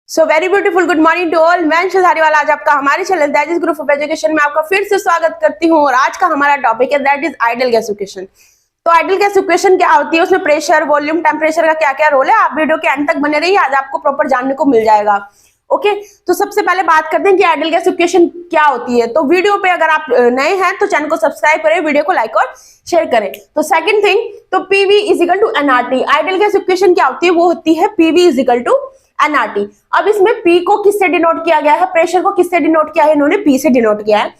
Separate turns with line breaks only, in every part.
So very beautiful good morning to all. मैं धारीवाल आज आपका हमारे channel that is group of education में आपका फिर से स्वागत करती हूँ। और आज का हमारा टॉपिक है that is ideal gas equation. तो आइडियल गैस इक्वेशन क्या होती है, उसमें प्रेशर, वॉल्यूम, टेम्परेचर का क्या क्या रोल है, आप वीडियो के अंत तक बने रहिए, आज आपको प्रॉपर जानने को मिल जाएगा। ओके तो सबसे पहले बात करते हैं कि आइडियल गैस इक्वेशन क्या होती है। तो वीडियो पे अगर आप नए हैं तो चैनल को सब्सक्राइब करें, वीडियो को लाइक और शेयर करें। तो सेकंड थिंग, तो PV is equal to NRT. Ideal gas equation क्या होती है, वो होती है PV is equal to NRT. अब इसमें पी को किससे डिनोट किया गया है, प्रेशर को किससे डिनोट किया है, इन्होंने पी से डिनोट किया है,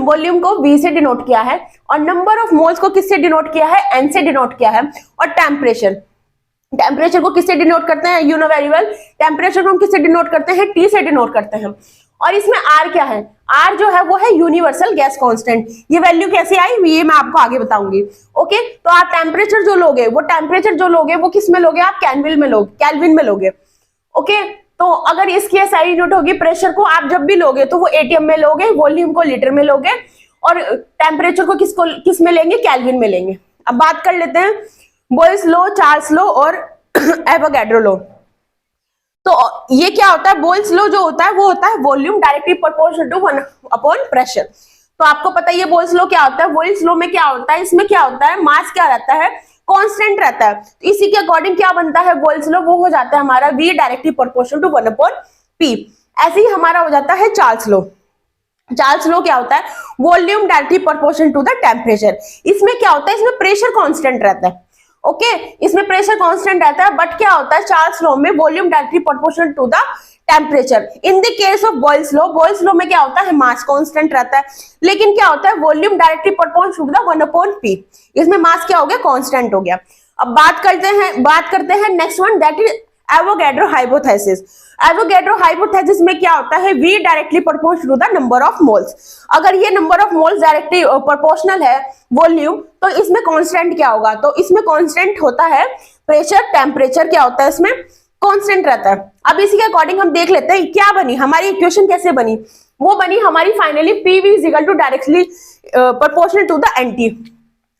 वॉल्यूम को वी से डिनोट किया है, और नंबर ऑफ मोल्स को किससे डिनोट किया है, एन से डिनोट किया है, और टेम्परेचर को किससे डिनोट करते हैं, you know very well, temperature को हम किससे डिनोट करते हैं, टी से डिनोट करते हैं। और इसमें आर क्या है, आर जो है वो है यूनिवर्सल गैस कांस्टेंट। ये वैल्यू कैसे आई ये मैं आपको आगे बताऊंगी। ओके तो आप टेम्परेचर जो लोगे वो किस में लोगे, आप केल्विन में लोगे। ओके तो अगर इसकी एसआई यूनिट होगी, प्रेशर को आप जब भी लोगे तो वो एटीएम में लोगे, वॉल्यूम को लीटर में लोगे, और टेम्परेचर को किस में लेंगे, केल्विन में लेंगे। अब बात कर लेते हैं बॉयल्स लॉ, चार्ल्स लॉ और एवोगैड्रो लॉ। तो ये क्या होता है, बॉयल्स लॉ जो होता है वो होता है volume directly proportional to 1 upon pressure. तो आपको पता है ये बॉयल्स लॉ क्या होता है, बॉयल्स लॉ में क्या होता है, इसमें क्या होता है, मास क्या रहता है, कांस्टेंट रहता है। तो इसी के अकॉर्डिंग क्या बनता है बॉयल्स लॉ, वो हो जाता है हमारा V directly proportional to 1 upon P। ऐसे ही हमारा हो जाता है चार्ल्स लॉ। चार्ल्स लॉ क्या होता है, volume directly proportional to the temperature. इसमें क्या होता है, इसमें प्रेशर कांस्टेंट रहता है। ओके इसमें प्रेशर कांस्टेंट रहता है, बट क्या होता है चार्ल्स लॉ में volume directly proportional to the temperature. In the case of Boyle's law में क्या होता है, मास कांस्टेंट रहता है, लेकिन क्या होता है volume directly proportional to the 1 upon P। इसमें मास क्या हो गया, कांस्टेंट हो गया। अब बात करते हैं next one, that is Avogadro hypothesis. Avogadro hypothesis में क्या होता है, V directly proportional to the number of moles. अगर ये number of moles directly proportional है वॉल्यूम, तो इसमें कांस्टेंट क्या होगा, तो इसमें कांस्टेंट होता है प्रेशर, टेम्परेचर क्या होता है इसमें कांस्टेंट रहता है। अब इसी के अकॉर्डिंग हम देख लेते हैं क्या बनी हमारी इक्वेशन, कैसे बनी, वो बनी हमारी finally PV is equal to directly proportional to the NT।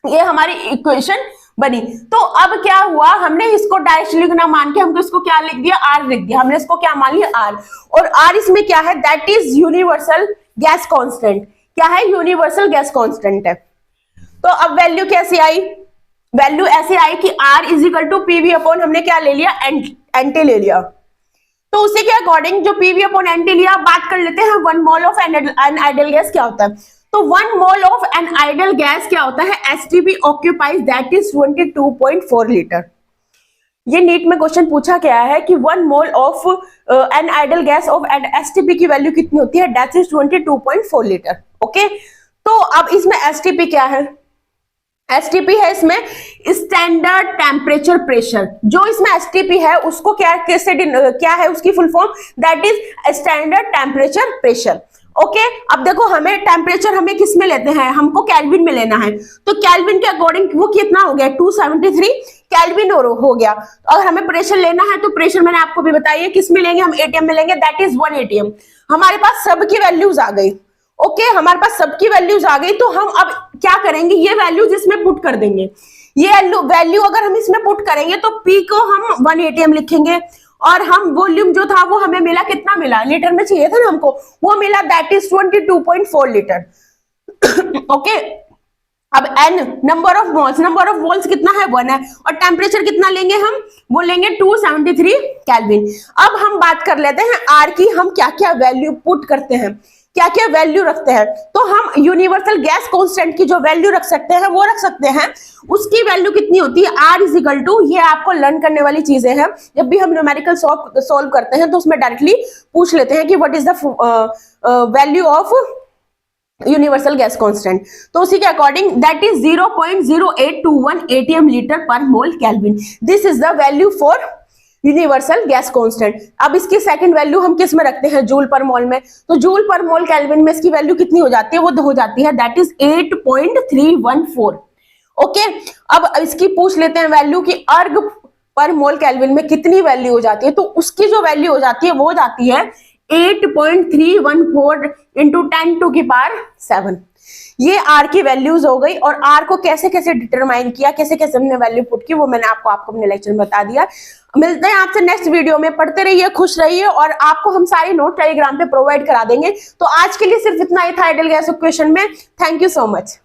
ये हमारी इक्वेशन बनी। तो अब क्या हुआ, हमने इसको डायरेक्ट लिखना मान के हमको इसको क्या लिख दिया, R लिख दिया, हमने इसको क्या मान लिया, R। और R इसमें क्या है, that is universal gas constant. क्या है, यूनिवर्सल गैस कांस्टेंट है। तो अब वैल्यू कैसे आई, वैल्यू ऐसे आई कि R is equal to PV upon हमने क्या ले लिया, NT ले लिया। तो उसी के अकॉर्डिंग जो PV अपॉन NT लिया, बात कर लेते हैं 1 mole of an ideal gas क्या होता है। तो 1 mole of an ideal gas क्या होता है, STP occupies that is 22.4 litre. ये नीट में क्वेश्चन पूछा गया है कि 1 mole of an ideal gas off STP की वैल्यू कितनी होती है, दैट इज 22.4 लीटर। ओके तो अब इसमें STP क्या है, STP है इसमें स्टैंडर्ड टेम्परेचर प्रेशर। जो इसमें STP है उसको क्या है उसकी full form, that is standard temperature pressure. Okay अब देखो हमें टेम्परेचर हमें किस में लेते हैं, हमको केल्विन में लेना है। तो केल्विन के अकॉर्डिंग वो कितना हो गया, 273 केल्विन हो गया। और हमें प्रेशर लेना है, तो प्रेशर मैंने आपको भी बताइए किस में लेंगे, हम ATM में लेंगे, दैट इज 1 ATM। हमारे पास सबकी वैल्यूज आ गई। ओके हमारे पास सबकी वैल्यूज आ गई, तो हम अब क्या करेंगे, ये वैल्यूज इसमें पुट कर देंगे। ये वैल्यू अगर हम इसमें पुट करेंगे तो P को हम 1 ATM लिखेंगे, और हम वॉल्यूम जो था वो हमें मिला, कितना मिला, लीटर में चाहिए था ना हमको, वो मिला दैट इज 22.4 लीटर। ओके अब N नंबर ऑफ मोल्स कितना है, 1 है, और टेम्परेचर कितना लेंगे हम, वो लेंगे 273 केल्विन। अब हम बात कर लेते हैं R की, हम क्या क्या वैल्यू पुट करते हैं, क्या क्या वैल्यू रखते हैं। तो हम यूनिवर्सल गैस कांस्टेंट की जो वैल्यू रख सकते हैं वो रख सकते हैं, उसकी वैल्यू कितनी होती है, R इज इक्वल टू, ये आपको लर्न करने वाली चीजें हैं, जब भी हम न्यूमेरिकल सॉल्व करते हैं तो उसमें डायरेक्टली पूछ लेते हैं कि what is the value of universal gas constant. तो उसी के according that is 0.0821 ATM litre per mole kelvin. This is the value for universal gas constant. अब इसकी सेकंड वैल्यू हम किस में रखते हैं, जूल पर मोल में। तो जूल पर मोल केल्विन में इसकी वैल्यू कितनी हो जाती है, वो हो जाती है दैट इज 8.314। ओके अब इसकी पूछ लेते हैं वैल्यू की अर्ग पर मोल केल्विन में कितनी वैल्यू हो जाती है। तो उसकी जो वैल्यू हो जाती है वो हो जाती है 8.314 × 10⁻⁷। ये आर की वैल्यूज हो गई, और आर को कैसे कैसे डिटरमाइन किया, कैसे कैसे हमने वैल्यू पुट की, वो मैंने आपको अपने लेक्चर में बता दिया। मिलते हैं आपसे नेक्स्ट वीडियो में। पढ़ते रहिए, खुश रहिए, और आपको हम सारी नोट टेलीग्राम पे प्रोवाइड करा देंगे। तो आज के लिए सिर्फ इतना ही था आइडियल गैस इक्वेशन में। Thank you so much.